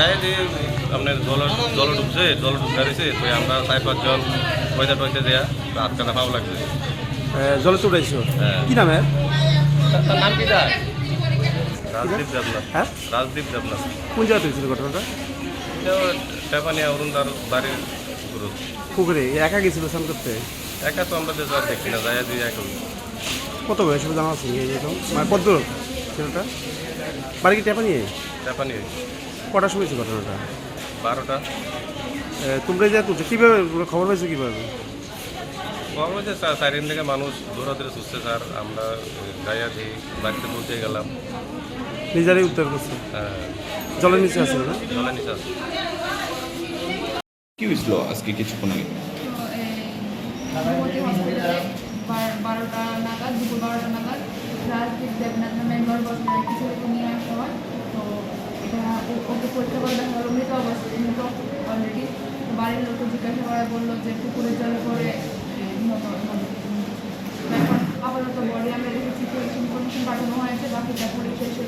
যাই দিয়ে আপনার জল ঢুকছে জল ঢুকা রয়েছে তো আমরা 4-5 জন পয়সা টয়সা দেয়া রাত কাটা পাও লাগছে। জলে তো উঠেছো হ্যাঁ। কি নামের? তার নাম কি দা? রাজদীপ দেবনাথ। হ্যাঁ, রাজদীপ দেবনাথ। কোন জায়গাতে হয়েছিল ঘটনাটা? টেপানিয়া অরুণদার বাড়ির গ্রুপ। পুকুরে একা গেছিল স্নান করতে? একা তো আমরা দেশ আর দেখি না, যাই দিয়ে এক কত বয়স হবে জানা আছে মানে কত দূর ছেলেটা? বাড়ি কি টেপা নিয়ে? টেপানি কটার সময় হয়েছে ঘটনাটা? 12টা। তোমরা যা তুলছো কীভাবে খবর পাইছো কীভাবে? খবর হচ্ছে চারিদিন থেকে মানুষ দৌড়াদৌড়ি ছুটছে স্যার, আমরা গাইয়া দিই বাড়িতে পৌঁছে গেলাম। নিজেরাই উদ্ধার করছে? হ্যাঁ, জলের নিচে আছে না? জলের নিচে আছে। কি হয়েছিল আজকে কিছুক্ষণ আগে? ভগবতী হসপিটালে 12টা নাগাদ, দুপুর 12টা নাগাদ রাজদীপ দেবনাথ নামে গর্ভবতী কিছুকে নিয়ে আসা হয়। তো এটা ওকে পরীক্ষা করে দেখা হলো মৃত অবস্থায়, মৃত অলরেডি। বাড়ির লোক জিজ্ঞাসা করে বললো যে পুকুরের জলে পরে